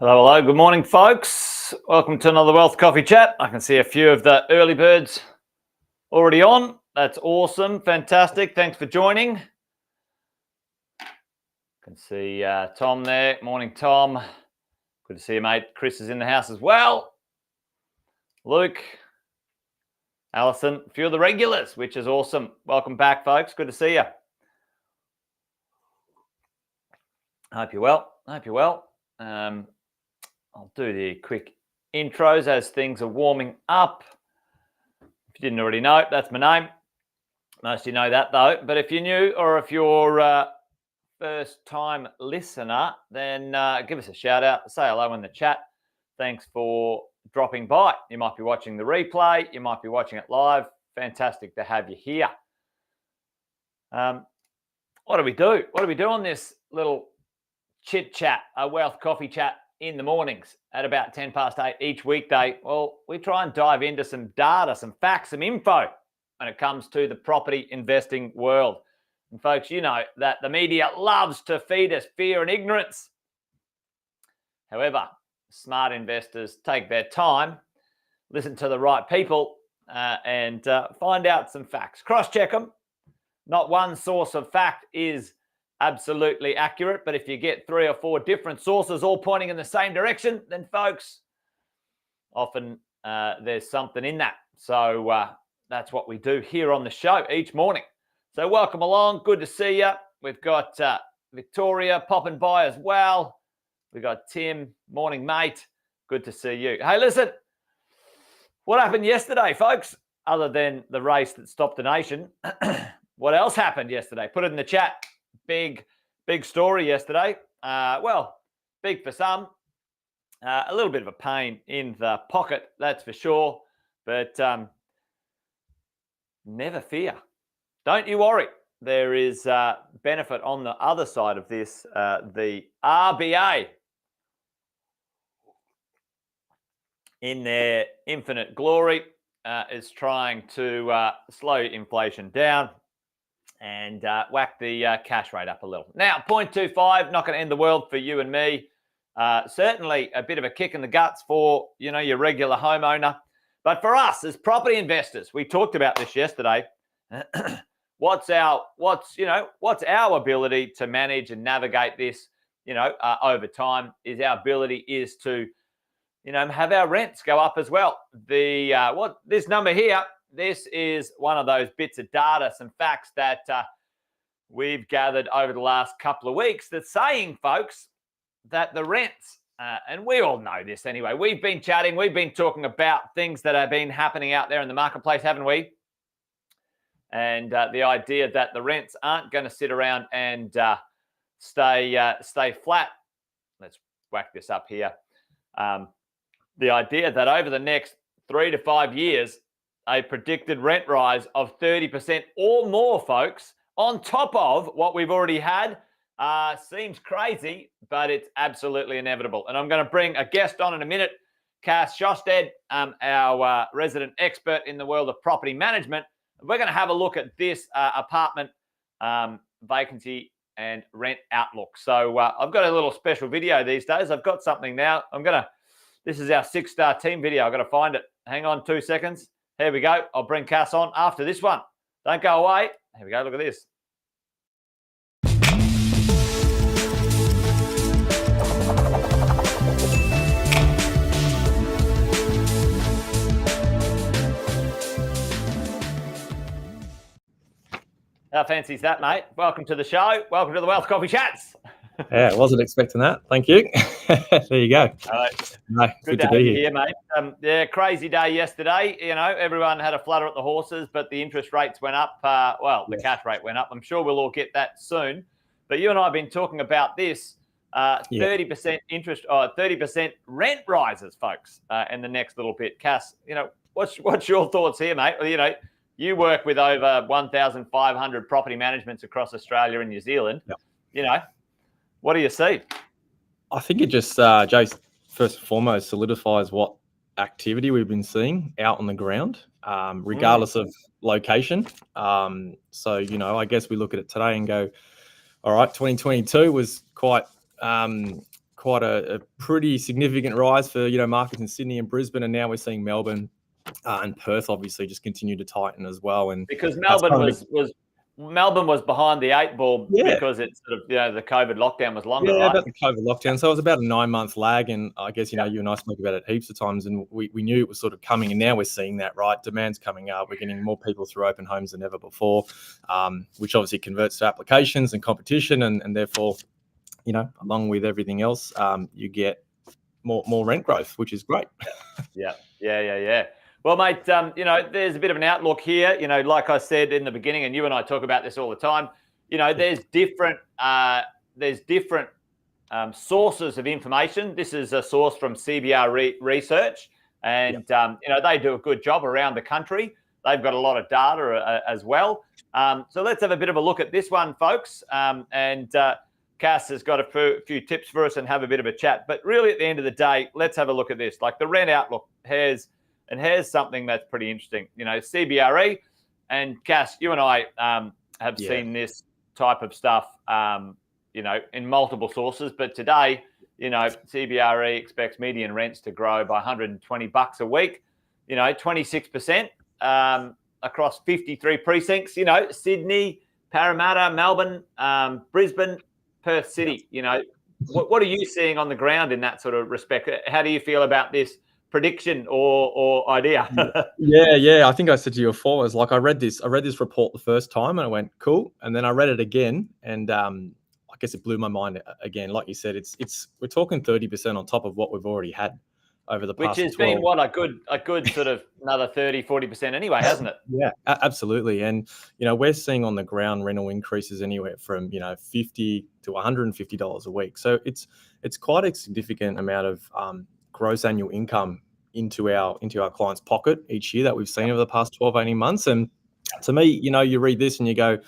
Hello, good morning, folks. Welcome to another Wealth Coffee Chat. I can see a few of the early birds already on. That's awesome, fantastic. Thanks for joining. I can see Tom there. Morning, Tom. Good to see you, mate. Chris is in the house as well. Luke, Alison, a few of the regulars, which is awesome. Welcome back, folks. Good to see you. I hope you're well. I'll do the quick intros as things are warming up. If you didn't already know, that's my name. Most of you know that, though. But if you're new or if you're a first-time listener, then give us a shout-out. Say hello in the chat. Thanks for dropping by. You might be watching the replay. You might be watching it live. Fantastic to have you here. What do we do? What do we do on this little chit-chat, a Wealth Coffee Chat in the mornings at about 10 past 8 each weekday? Well, we try and dive into some data, some facts, some info when it comes to the property investing world. And folks, you know that the media loves to feed us fear and ignorance. However, smart investors take their time, listen to the right people, and find out some facts. Cross-check them. Not one source of fact is absolutely accurate, but if you get 3 or 4 different sources all pointing in the same direction, then folks, often there's something in that. So that's what we do here on the show each morning. So welcome along. Good to see you. We've got Victoria popping by as well. We've got Tim. Morning, mate. Good to see you. Hey, listen, what happened yesterday, folks? Other than the race that stopped the nation, what else happened yesterday? Put it in the chat. Big story yesterday. Well, big for some. A little bit of a pain in the pocket, that's for sure. But never fear. Don't you worry. There is benefit on the other side of this. The RBA, in their infinite glory, is trying to slow inflation down and whack the cash rate up a little. Now, 0.25, not going to end the world for you and me. Certainly a bit of a kick in the guts for, your regular homeowner. But for us as property investors, we talked about this yesterday. What's our ability to manage and navigate this, over time is our ability is to, have our rents go up as well. This number here, this is one of those bits of data, some facts that we've gathered over the last couple of weeks that's saying, folks, that the rents and we all know this anyway. We've been chatting, we've been talking about things that have been happening out there in the marketplace, haven't we? And the idea that the rents aren't going to sit around and stay flat. Let's whack this up here. The idea that over the next 3 to 5 years, a predicted rent rise of 30% or more, folks, on top of what we've already had, seems crazy, but it's absolutely inevitable. And I'm going to bring a guest on in a minute, Cass Sjostedt, our resident expert in the world of property management. We're going to have a look at this apartment vacancy and rent outlook. So I've got a little special video these days. I've got something now. This is our 6-star team video. I've got to find it. Hang on 2 seconds. Here we go. I'll bring Cass on after this one. Don't go away. Here we go. Look at this. How fancy is that, mate? Welcome to the show. Welcome to the Wealth Coffee Chats. Yeah, I wasn't expecting that. Thank you. There you go. No, good to be here, mate. Yeah, crazy day yesterday. You know, everyone had a flutter at the horses, but the interest rates went up. The cash rate went up. I'm sure we'll all get that soon. But you and I have been talking about this 30% interest, 30% rent rises, folks, in the next little bit. Cass, you know, what's your thoughts here, mate? You know, you work with over 1,500 property managements across Australia and New Zealand. Yep. You know, what do you see? I think it just, Jace, first and foremost, solidifies what activity we've been seeing out on the ground, regardless of location. So, you know, I guess we look at it today and go, all right, 2022 was quite a pretty significant rise for, you know, markets in Sydney and Brisbane. And now we're seeing Melbourne and Perth obviously just continue to tighten as well. And because Melbourne was behind the 8 ball because it's sort of, you know, the COVID lockdown was longer, right? About the COVID lockdown. So it was about a 9-month lag. And I guess, you know, you and I spoke about it heaps of times, and we knew it was sort of coming. And now we're seeing that, right? Demand's coming up. We're getting more people through open homes than ever before, which obviously converts to applications and competition. And therefore, you know, along with everything else, you get more rent growth, which is great. Yeah. Well, mate, you know, there's a bit of an outlook here. You know, like I said in the beginning, and you and I talk about this all the time. You know, there's different sources of information. This is a source from CBR Research, and you know, they do a good job around the country. They've got a lot of data as well. So let's have a bit of a look at this one, folks. And Cass has got a few tips for us and have a bit of a chat. But really, at the end of the day, let's have a look at this. Like the rent outlook, here's something that's pretty interesting. You know, CBRE and Cass, you and I have seen this type of stuff, you know, in multiple sources. But today, you know, CBRE expects median rents to grow by $120 a week, you know, 26% across 53 precincts, you know, Sydney, Parramatta, Melbourne, Brisbane, Perth City. You know, what are you seeing on the ground in that sort of respect? How do you feel about this prediction or idea? Yeah. I think I said to you before, I was like, I read this report the first time and I went, cool. And then I read it again, and I guess it blew my mind again. Like you said, we're talking 30% on top of what we've already had over the past. Which has been what, a good sort of another 30-40% anyway, hasn't it? Yeah, absolutely. And you know, we're seeing on the ground rental increases anywhere from, you know, $50 to $150 a week. So it's quite a significant amount of gross annual income into our clients' pocket each year that we've seen over the past 12-18 months. And to me, you know, you read this and you go,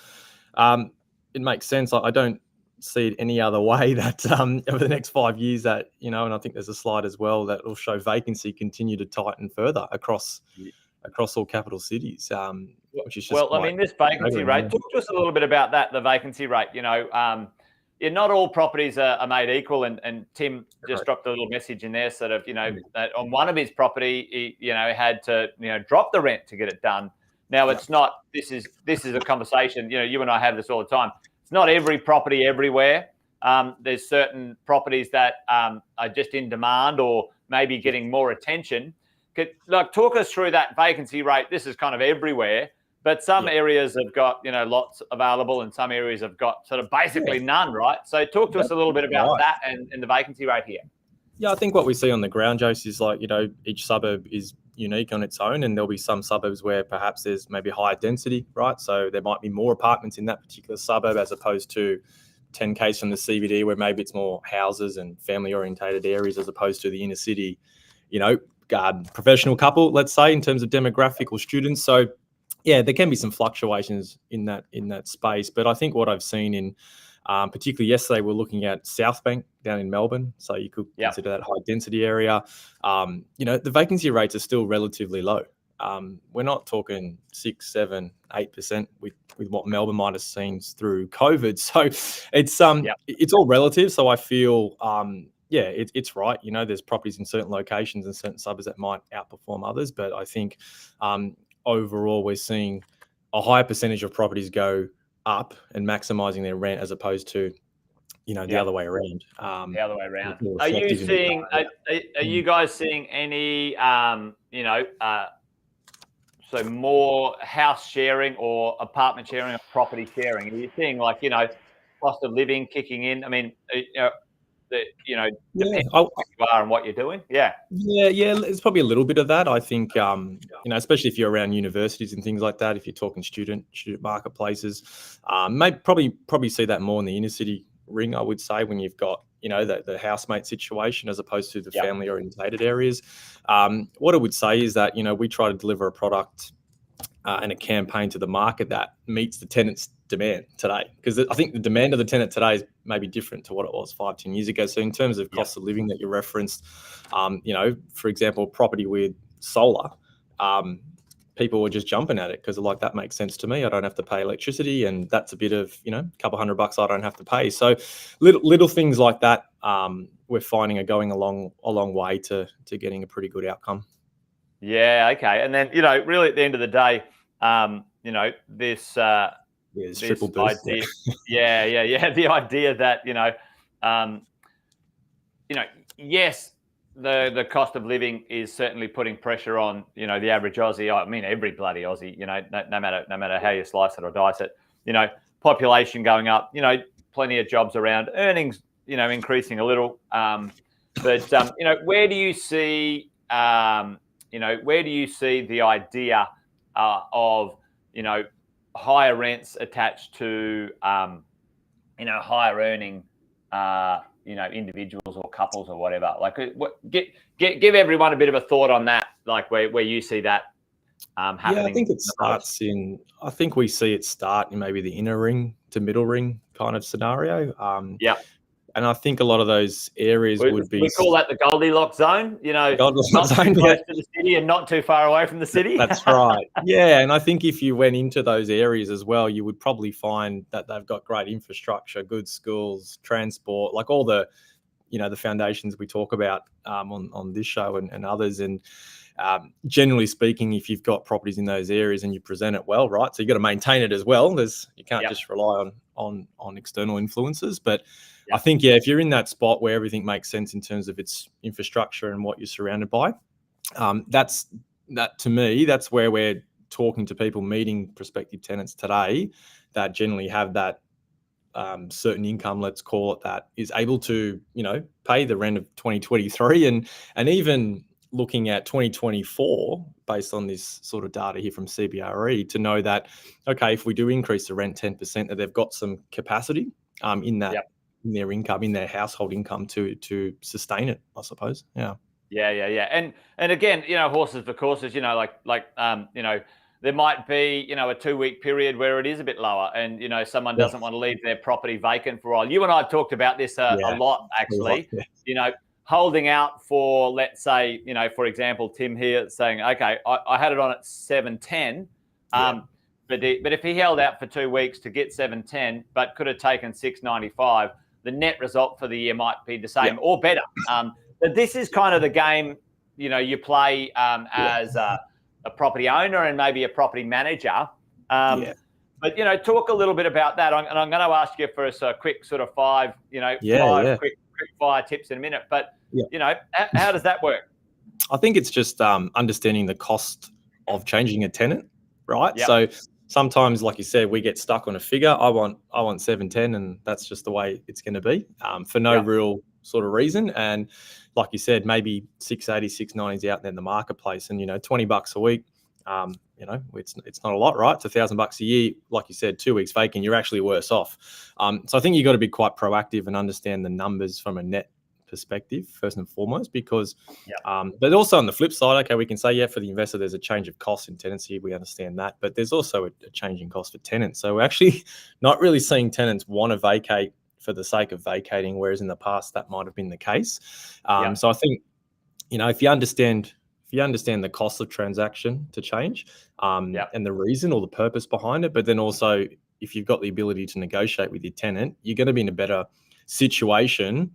it makes sense. I don't see it any other way that over the next 5 years that, you know, and I think there's a slide as well that will show vacancy continue to tighten further across all capital cities, which is just I mean, this vacancy rate, talk to us a little bit about that, the vacancy rate. You know, not all properties are made equal, and Tim just dropped a little message in there, sort of, you know, that on one of his property, he, you know, had to, you know, drop the rent to get it done. Now it's not. This is a conversation. You know, you and I have this all the time. It's not every property everywhere. There's certain properties that are just in demand or maybe getting more attention. Like, talk us through that vacancy rate. This is kind of everywhere. But some areas have got, you know, lots available, and some areas have got sort of basically none, right? So talk to us a little bit about that and the vacancy rate here. Yeah, I think what we see on the ground, Jose, is like, each suburb is unique on its own, and there'll be some suburbs where perhaps there's maybe higher density, right? So there might be more apartments in that particular suburb as opposed to 10Ks from the CBD, where maybe it's more houses and family orientated areas as opposed to the inner city, professional couple, let's say, in terms of demographic or students. So yeah, there can be some fluctuations in that space. But I think what I've seen in particularly yesterday, we're looking at South Bank down in Melbourne. So you could consider that high density area. The vacancy rates are still relatively low. We're not talking 6, 7, 8% with what Melbourne might have seen through COVID. So it's all relative. So I feel, it's right. There's properties in certain locations and certain suburbs that might outperform others. But I think overall, we're seeing a higher percentage of properties go up and maximizing their rent as opposed to, the other way around. The other way around. Are you seeing? Are you guys seeing any? So more house sharing or apartment sharing or property sharing? Are you seeing cost of living kicking in? I mean, depending on who you are and what you're doing. Yeah. It's probably a little bit of that. I think, especially if you're around universities and things like that, if you're talking student marketplaces, probably see that more in the inner city ring, I would say, when you've got, the housemate situation as opposed to the family orientated areas. What I would say is that, we try to deliver a product and a campaign to the market that meets the tenant's demand today, because I think the demand of the tenant today is maybe different to what it was 5-10 years ago. So in terms of cost of living that you referenced, for example, property with solar, people were just jumping at it because like, that makes sense to me. I don't have to pay electricity, and that's a bit of, a couple $100 I don't have to pay. So little things like that, we're finding are going a long way to getting a pretty good outcome. Yeah. Okay. And then, really at the end of the day, this triple boost. idea, the idea that, yes, the cost of living is certainly putting pressure on, the average Aussie. I mean, every bloody Aussie, no matter how you slice it or dice it, population going up, plenty of jobs around, earnings, increasing a little. But where do you see, the idea of, higher rents attached to, higher earning, individuals or couples or whatever? Like, give everyone a bit of a thought on that, like where you see that happening. Yeah, I think it starts I think we see it start in maybe the inner ring to middle ring kind of scenario. And I think a lot of those areas would be... We call that the Goldilocks zone, Goldilocks not zone, too close to the city and not too far away from the city. That's right. Yeah, and I think if you went into those areas as well, you would probably find that they've got great infrastructure, good schools, transport, like all the, the foundations we talk about on this show and others. And generally speaking, if you've got properties in those areas and you present it well, right? So you've got to maintain it as well. You can't just rely on external influences. But I think, if you're in that spot where everything makes sense in terms of its infrastructure and what you're surrounded by, to me, that's where we're talking to people, meeting prospective tenants today that generally have that certain income, let's call it that, is able to, pay the rent of 2023 and even looking at 2024 based on this sort of data here from CBRE to know that, okay, if we do increase the rent 10%, that they've got some capacity in that, in their income, in their household income to sustain it, I suppose. Yeah. And again, horses for courses, there might be, a 2-week period where it is a bit lower and, someone doesn't want to leave their property vacant for a while. You and I have talked about this a lot, actually, holding out for, let's say, for example, Tim here saying, okay, I had it on at 710. But if he held out for 2 weeks to get 710, but could have taken 695, the net result for the year might be the same or better. But this is kind of the game, you play as a property owner and maybe a property manager. But, talk a little bit about that. And I'm going to ask you for a quick sort of five quick fire tips in a minute. But, how does that work? I think it's just understanding the cost of changing a tenant, right? So sometimes, like you said, we get stuck on a figure. I want 710, and that's just the way it's going to be for no real sort of reason. And like you said, maybe 680, 690 is out there in the marketplace, and $20 a week. It's not a lot, right? It's $1,000 a year. Like you said, 2 weeks vacant, you're actually worse off. So I think you've got to be quite proactive and understand the numbers from a net perspective first and foremost, because but also on the flip side, okay, we can say, for the investor there's a change of cost in tenancy, we understand that, but there's also a change in cost for tenants. So we're actually not really seeing tenants want to vacate for the sake of vacating, whereas in the past that might have been the case. So I think if you understand the cost of transaction to change, and the reason or the purpose behind it, but then also if you've got the ability to negotiate with your tenant, you're going to be in a better situation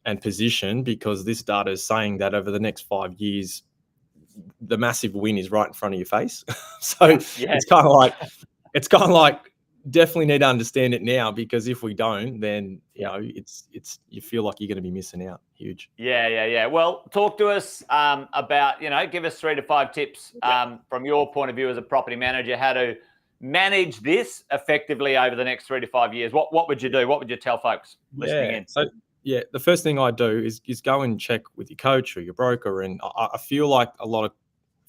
and position, because this data is saying that over the next 5 years, the massive win is right in front of your face. So it's kind of like definitely need to understand it now, because if we don't, then you feel like you're going to be missing out huge. Well, talk to us about, give us 3 to 5 tips from your point of view as a property manager, how to manage this effectively over the next 3 to 5 years. What would you do? What would you tell folks listening in? So the first thing I do is go and check with your coach or your broker. And I feel like a lot of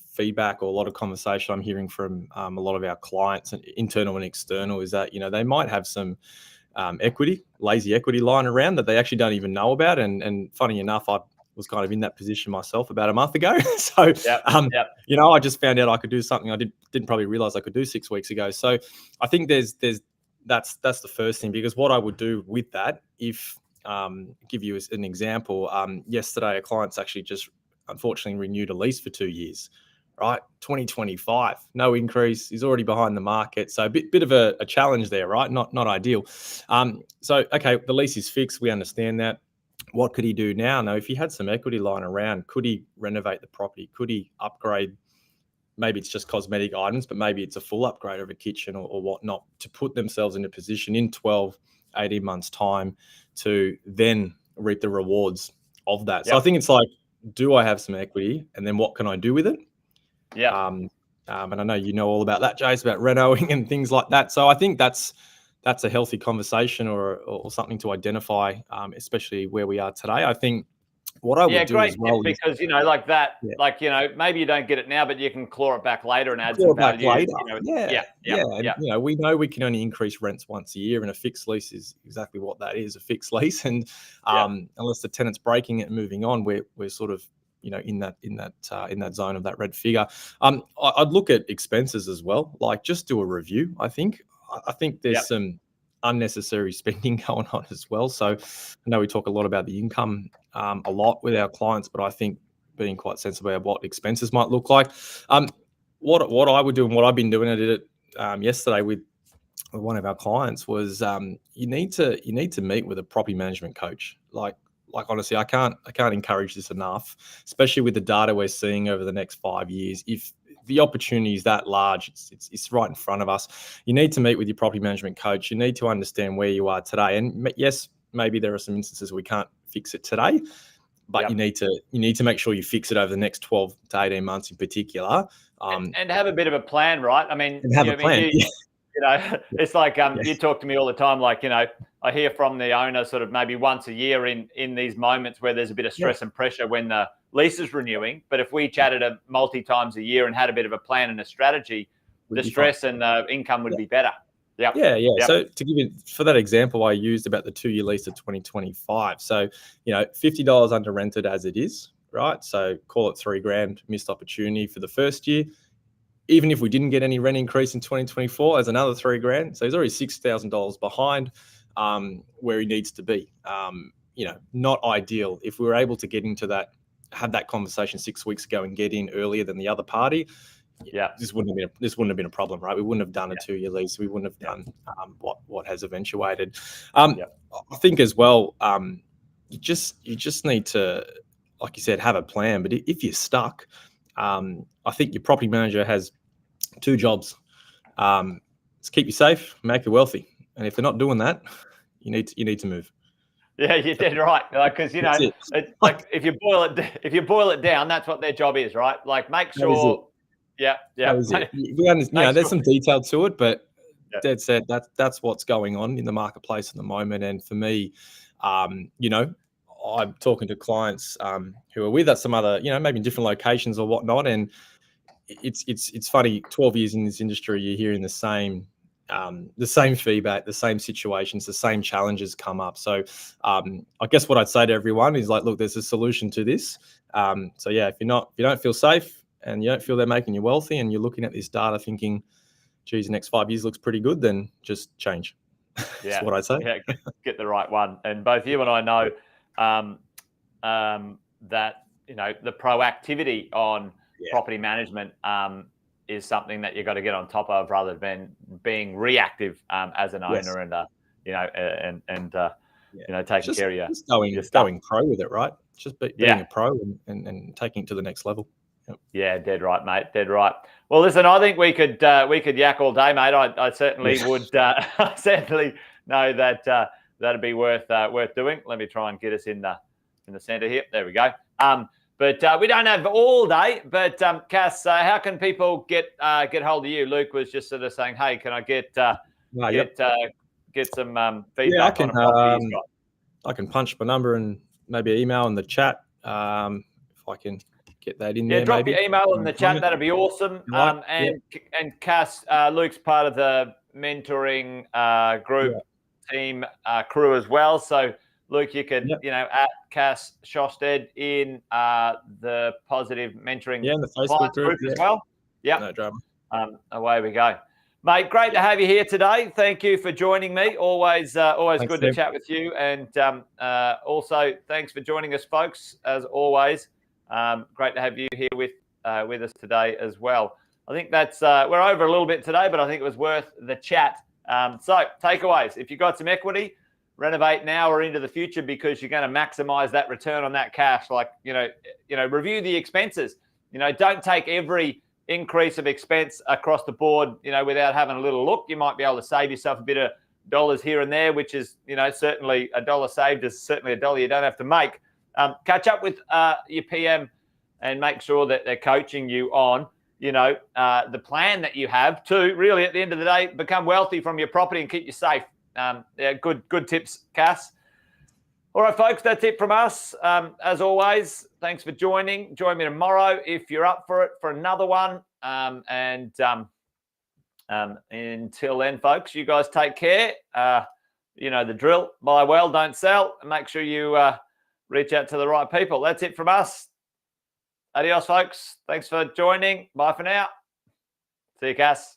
feedback or a lot of conversation I'm hearing from a lot of our clients, and internal and external, is that they might have some lazy equity lying around that they actually don't even know about. And funny enough, I was kind of in that position myself about a month ago. So I just found out I could do something I didn't probably realize I could do 6 weeks ago. So I think that's the first thing, because what I would do with that, if give you an example, yesterday a client's actually just unfortunately renewed a lease for 2 years. Right, 2025, no increase. He's already behind the market, so a bit of a challenge there, right? Not ideal. So okay, the lease is fixed. We understand that. What could he do now? Now, if he had some equity lying around, could he renovate the property? Could he upgrade? Maybe it's just cosmetic items, but maybe it's a full upgrade of a kitchen or whatnot, to put themselves in a position in 12, 18 months' time to then reap the rewards of that. So I think it's like, do I have some equity, and then what can I do with it? And I know you know all about that, Jace, about renoing and things like that. So I think that's a healthy conversation or something to identify, especially where we are today. I think what I would do as well, because like that, maybe you don't get it now, but you can claw it back later and add some value. And we know we can only increase rents once a year, and a fixed lease is exactly what that is, a fixed lease. And unless the tenant's breaking it and moving on, we're sort of in that zone of that red figure. I'd look at expenses as well. Like, just do a review. I think there's some unnecessary spending going on as well. So I know we talk a lot about the income a lot with our clients, but I think being quite sensible about what expenses might look like. What I would do, and what I've been doing, I did it yesterday with one of our clients, was you need to meet with a property management coach. Like honestly, I can't encourage this enough, especially with the data we're seeing over the next 5 years. If the opportunity is that large, it's right in front of us. You need to meet with your property management coach. You need to understand where you are today. And yes, maybe there are some instances we can't fix it today, but you need to make sure you fix it over the next 12 to 18 months in particular. And have a bit of a plan, right? I mean, and have a plan. It's like you talk to me all the time, like, I hear from the owner sort of maybe once a year in these moments where there's a bit of stress and pressure when the lease is renewing. But if we chatted multi times a year and had a bit of a plan and a strategy, the stress and the income would be better. So to give you, for that example I used about the 2-year lease of 2025. So, $50 under rented as it is, right? So call it $3,000 missed opportunity for the first year. Even if we didn't get any rent increase in 2024, there's another $3,000. So he's already $6,000 behind where he needs to be. Not ideal. If we were able to get into that, have that conversation 6 weeks ago and get in earlier than the other party, this wouldn't have been a problem, right? We wouldn't have done a 2-year lease. We wouldn't have done what has eventuated. I think as well, you just need to, like you said, have a plan. But if you're stuck, I think your property manager has 2 jobs. It's keep you safe, make you wealthy. And if they're not doing that, you need to move. Yeah, you did right. Because it's like if you boil it down, that's what their job is, right? Like, make sure. Yeah. We understand. There's some detail to it, but Dad said that's what's going on in the marketplace at the moment. And for me, I'm talking to clients who are with us, some other, maybe in different locations or whatnot, and it's funny. 12 years in this industry, you're hearing the same feedback, the same situations, the same challenges come up. So I guess what I'd say to everyone is like, look, there's a solution to this. So yeah, if you don't feel safe and you don't feel they're making you wealthy, and you're looking at this data thinking, geez, the next 5 years looks pretty good, then just change. That's what I'd say. Yeah, get the right one. And both you and I know that the proactivity on property management is something that you've got to get on top of, rather than being reactive as an owner and taking care of your just going pro with it, right? Just being a pro and taking it to the next level. Yep. Yeah, dead right, mate. Dead right. Well, listen, I think we could yak all day, mate. I certainly would. I certainly know that that'd be worth doing. Let me try and get us in the centre here. There we go. But we don't have all day. But Cass, how can people get hold of you? Luke was just sort of saying, hey, can I get some feedback on a property he's got? I can punch my number and maybe email in the chat if I can get that in there. Drop your email in the chat. That'd be awesome. And Cass, Luke's part of the mentoring group team crew as well. So Luke, you could at Cass Sjostedt in the positive mentoring in the Facebook group as well. Yeah, no drama. Away we go, mate. Great to have you here today. Thank you for joining me. Always good to chat with you. And also thanks for joining us, folks. As always. Great to have you here with us today as well. I think that's we're over a little bit today, but I think it was worth the chat. So takeaways: if you've got some equity, renovate now or into the future, because you're going to maximize that return on that cash. Like review the expenses. Don't take every increase of expense across the board. Without having a little look, you might be able to save yourself a bit of dollars here and there, which is certainly a dollar saved is certainly a dollar you don't have to make. Catch up with your PM and make sure that they're coaching you on, the plan that you have to really, at the end of the day, become wealthy from your property and keep you safe. Good tips, Cass. All right, folks, that's it from us. As always, thanks for joining. Join me tomorrow if you're up for it for another one. Until then, folks, you guys take care. The drill: buy well, don't sell. And make sure you reach out to the right people. That's it from us. Adios, folks. Thanks for joining. Bye for now. See you, Cass.